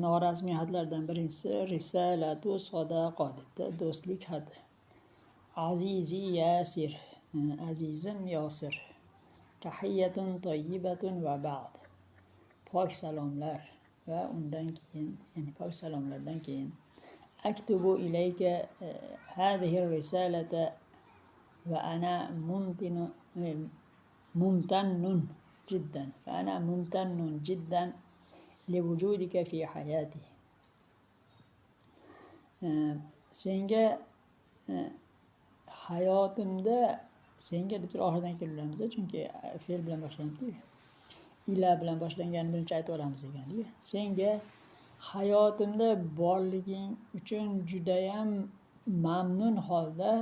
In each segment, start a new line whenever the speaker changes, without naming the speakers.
norasmiy xatlardan birinchisi risalatu sadaqa debdi, do'stlik xati. Azizi Yasir, azizim Yosir. Tahiyyatun tayyibatun va ba'd. Pok salomlar va undan keyin, ya'ni pok salomlardan keyin. Aktubu ilayka hadhihi risalata va ana mumtannun jiddan. Fa ana mumtannun jiddan liwujudika fi hayati. Senga hayotimda senga deb oxiridan kelamiz, chunki fe'l bilan boshlanibdi. Ila bilan boshlanganini birinchi aytib olamiz ekan. Senga hayotimda borliging uchun judayam mamnun holda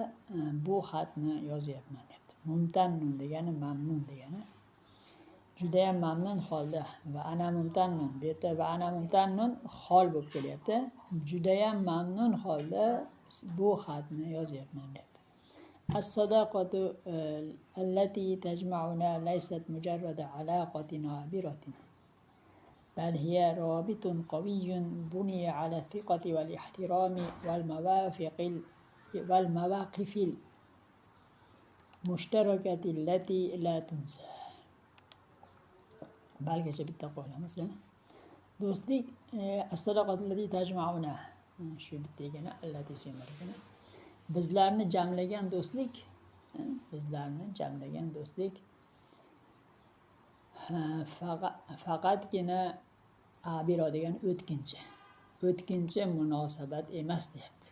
bu xatni yozyapman deyapti. Mumtannun degani mamnun degani. Judayam mamnun holda va ana mumtannun. Bu yerda va ana mumtannun hol bo'lib kelyapti. Judayam mamnun holda bu xatni yozyapman deyapti. الصداقة التي تجمعنا ليست مجرد علاقة عابرة، بل هي رابط قوي بني على الثقة والاحترام والمواقف المشتركة التي لا تنسى. balgacha bitta qo'yamiz. Do'stlik as-sadaqatu allati tajma'una, shu bitta degani allati semirgani. Bizlarni jamlagan do'stlik, faqatgina abiro degani o'tkinchi munosabat emas deyapti.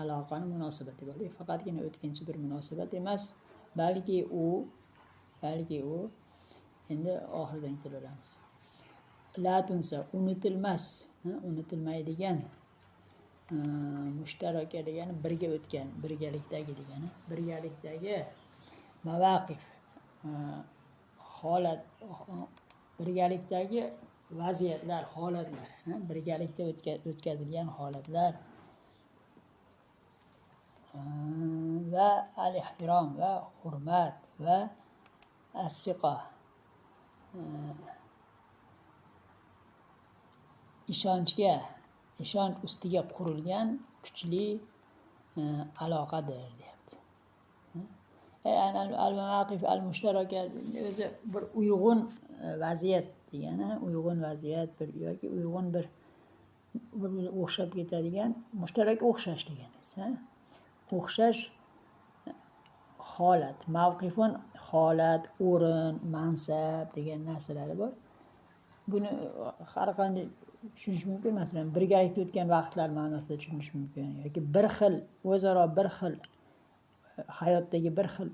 Aloqani munosabati bor. Faqatgina o'tkinchi bir munosabat emas, balki u endi oxiridan kelamiz. La tunsa, unutilmaydigan. Mushtaraka degani birga o'tgan, birgalikdagi degani. Birgalikdagi mavaqif, holat, birgalikdagi vaziyatlar, holatlar, birgalikda o'tkazilgan holatlar va al-ihtirom va hurmat va as-siqa, ishonch ustiga qurilgan kuchli aloqadir deyapti. Al-mawaqif al-mushtaraka o'zi bir uyg'un vaziyat degani, uyg'un vaziyat bir yoki uyg'un bir o'xshab ketadigan, mushtarak o'xshash deganiz, o'xshash holat, mavqifun holat, o'rin, mansab degan narsalari bor. Buni har qanday tushunish mumkin. Masalan, birgalikda o'tgan vaqtlar ma'nosida tushunish mumkin yoki bir xil o'zaro bir xil hayotdagi bir xil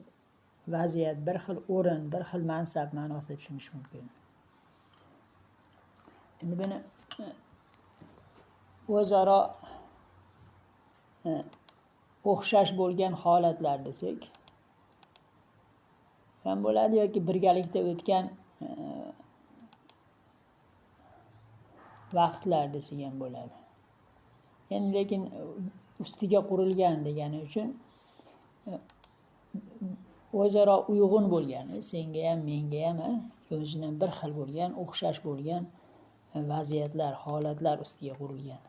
vaziyat, bir xil o'rin, bir xil mansab ma'nosida tushunish mumkin. Endi buni o'zaro o'xshash bo'lgan holatlar desak ham bo'ladi yoki birgalikda o'tgan vaqtlar desak ham bo'ladi. Endi lekin ustiga qurilgan degani uchun o'zaro uyg'un bo'lgan, senga ham menga ham o'zidan bir xil bo'lgan, o'xshash bo'lgan vaziyatlar, holatlar ustiga qurilgan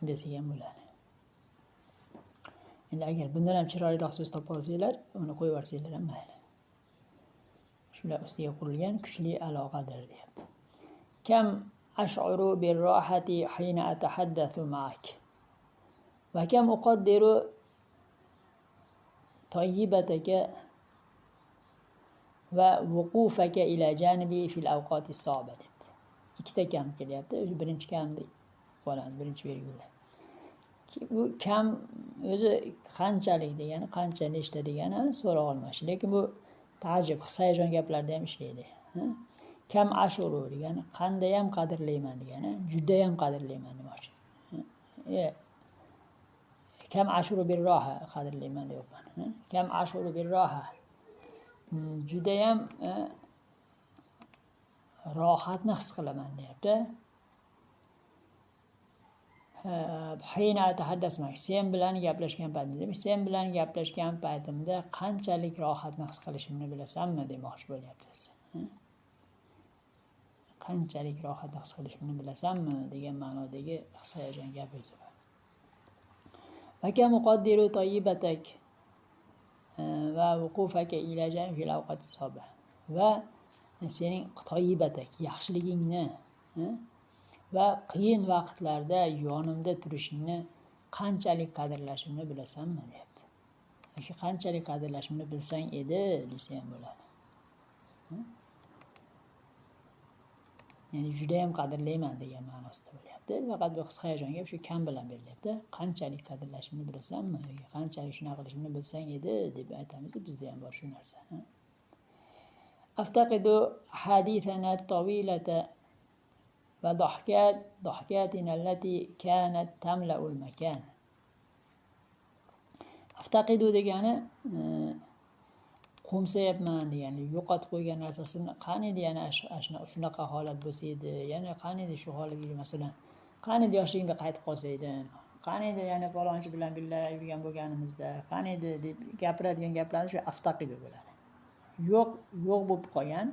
desak ham bo'ladi. Endi agar bundan ham chiroyliroq so'z topa olsanglar, uni qo'yib yuborsanglar ham mayli. Shular ustiga qurilgan kuchli aloqadir deyapti. Kam ash'uru bir-rohati hina atahaddathu ma'ak va kam uqaddiru tayyibataka va wuqufaka ila janibi fil awqati so'ba debdi. Ikkita kam kelyapti. Birinchi kamni olamiz, birinchi virgulda. Bu kam o'zi qanchalik degani, qancha nechta degani so'roq olmoqchi. Lekin bu ta'jib, his-hayajon gaplarda ham ishlaydi. Kam ashuru degani qandayam qadrlayman degani, judayam qadrlayman demoqchi. Kam ashuru bir-roha qadrlayman deyapman. Kam ashuru bir-roha, judayam rohatni his qilaman deyapti. Hina atahaddasmak, sen bilan gaplashgan paytimda qanchalik rohatni his qilishimni bilasanmi demoqchi bo'lyapti. qanchalik rohat his qilishimni bilasanmi degan ma'nodagi his hayajon gapirdi. Vaka muqaddiru tayyibatak va vuqufaka ila jam fil awqati soba va sening toyibatak yaxshiligingni va qiyin vaqtlarda yonimda turishingni qanchalik qadrlashimni bilasanmi deyapti. Yoki qanchalik qadrlashimni bilsang edi desa ham bo'ladi. Ya'ni juda ham qadrlayman degan ma'nosida bo'lyapti. Faqat bu his hayajonga shu kam bilan berilyapti. Qanchalik qadrlashimni bilasanmi yoki qanchalik shunaqa qilishimni bilsang edi deb aytamiz. Bizda ham bor shu narsa. Aftaqidu hadithana tawilata va ضحكاتنا التي كانت تملأ المكان. Aftaqidu degani qo'msayapman degani, yo'qotib qo'ygan narsasini qani edi yana shunaqa holat bo'lsa edi, yana qani edi shu holatga masalan, qani edi yoshligimga qaytib qolsa edim, qani edi yana palonchi bilan birga yurgan bo'lganimizda, qani edi deb gapiradigan gaplarni shu aftaqidu bo'ladi. Yo'q bo'lib qolgan.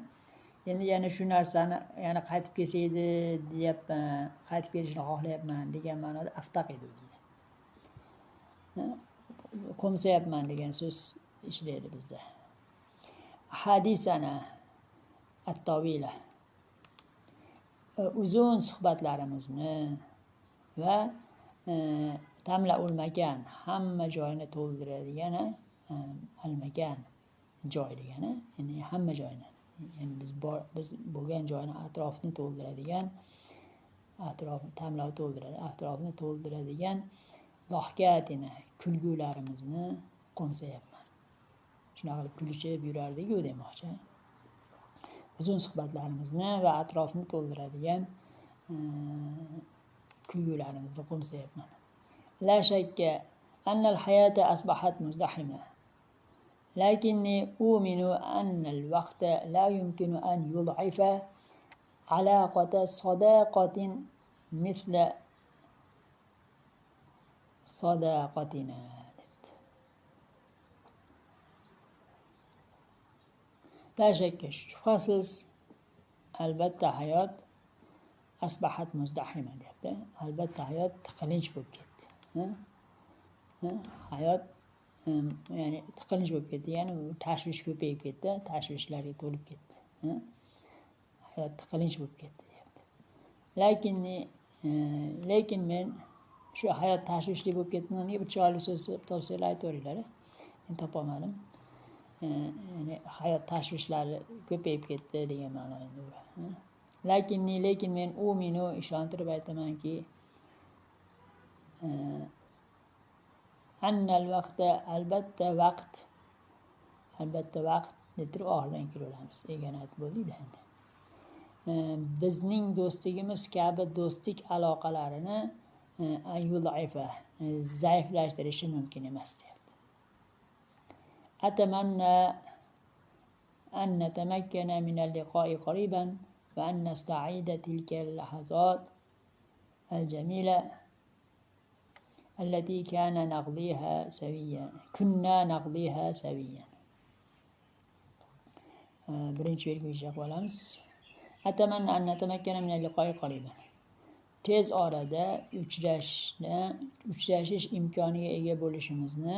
Endi yana shu narsani yana qaytib kelsa edi deyapman, qaytib kelishni xohlayapman degan ma'noda aftaqidu deydi. Qo'msayapman degan so'z ishlaydi bizda. Hadisana at-tawila uzun suhbatlarimizni va tamlaul makan hamma joyni to'ldiradigan al-makan joy degani, ya'ni hamma joyni, ya'ni biz bo'lgan joyni atrofni to'ldiradigan, atrofni to'ldiradigan lohkatina kulgularimizni qo'msayapman. Shunaqa qilib kulishib yurardik-ku demoqchi. Uzun suhbatlarimizni va atrofni to'ldiradigan kulgularimizni qo'msayapman. La shakka anna al-hayata asbahat muzdahima. Lakinni uminu anna al-vaqta la yumkinu an yud'ifa alaqata sadaqatin mithla sadaqatina. La shakka, shubhasiz, albatta hayot asbahat muzdahima deyapti. Albatta hayot tiqilinch bo'lib ketdi. Hayot ya'ni tiqilinch bo'lib ketdi, ya'ni tashvish ko'payib ketdi, tashvishlarga to'lib ketdi. Hayot tiqilinch bo'lib ketdi deyapti. Lekin men shu hayot tashvishli bo'lib ketganiga bir chiroyli so'z tavsiyalar aytaveringlar. Men topolmadim. Ya'ni hayot tashvishlari ko'payib ketdi degan ma'no endi bu. Lekin men uminu ishontirib aytamanki, annal vaqta albatta vaqt deb turib oxiridan kelamiz. Egani aytib bo'ldik-da endi. Bizning do'stligimiz kabi do'stlik aloqalarini ayudaifa zaiflashtirishi mumkin emas deyapti. Atamanna an natamakkana min al-liqa'i qariban va an nasta'ida tilka al-lahazat al-jamila allati kunna naqdiha sawiyan. Birinchi belgiga qolamiz. Atamanna an natamakkana min al-liqa'i qariban. Tez orada uchrashish imkoniga ega bo'lishimizni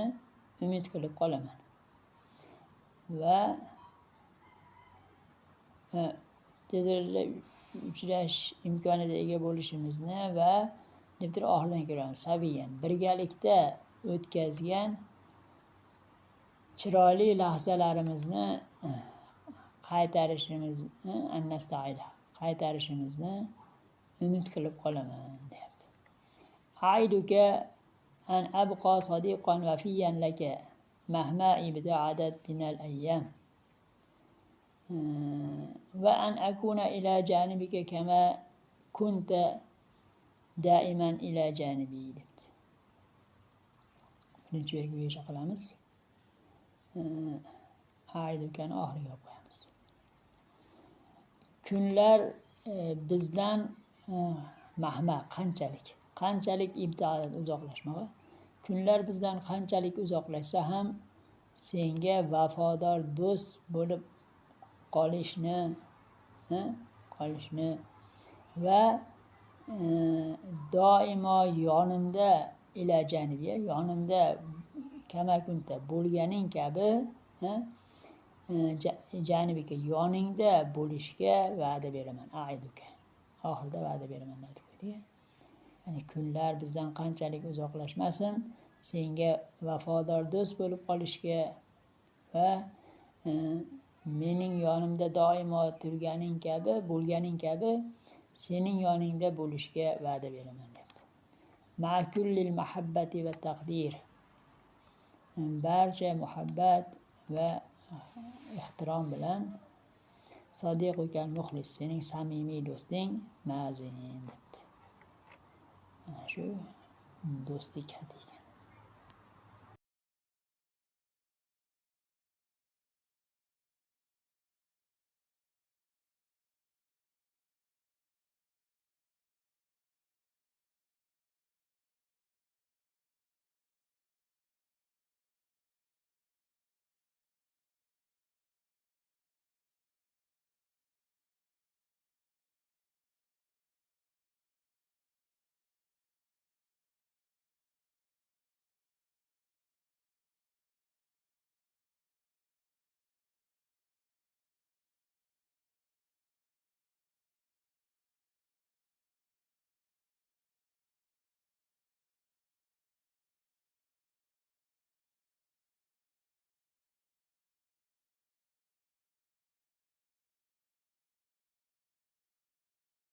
umid qilib qolaman. Va tez orada uchrash imkoniga ega bo'lishimizni va deb turib oxiridan ko'ramiz. Saviyan, birgalikda o'tkazgan chiroyli lahzalarimizni qaytarishimizni umid qilib qolaman deyapti. Aiduka an abqa sadiqan wafiyan laka mahma ibta'adat binal ayyam va an akuna ila janibika kama kunta daiman ila janibi debdi. Birinchi belgiga qilamiz. Aidukani oxiriga qo'yamiz. Kunlar bizdan mahma qanchalik ibtiodat uzoqlashmoqda. Kunlar bizdan qanchalik uzoqlashsa ham senga vafodor do'st bo'lib qolishni qolishni va doimo yonimda ila janibiya, yonimda kamakunta bo'lganing kabi janibika yoningda bo'lishga va'da beraman. Aiduka. Oxirida va'da beraman aytib qo'ydi. Ya'ni kunlar bizdan qanchalik uzoqlashmasin, senga vafodor do'st bo'lib qolishga va mening yonimda doimo turganing kabi, bo'lganing kabi sening yoningda bo'lishga va'da beraman debdi. Ma'kullil mahabbati va taqdir. Barcha muhabbat va ehtirom bilan sodiqukal muxlis, sening samimiy do'sting Mazin debdi. Shu do'stlik hadigi.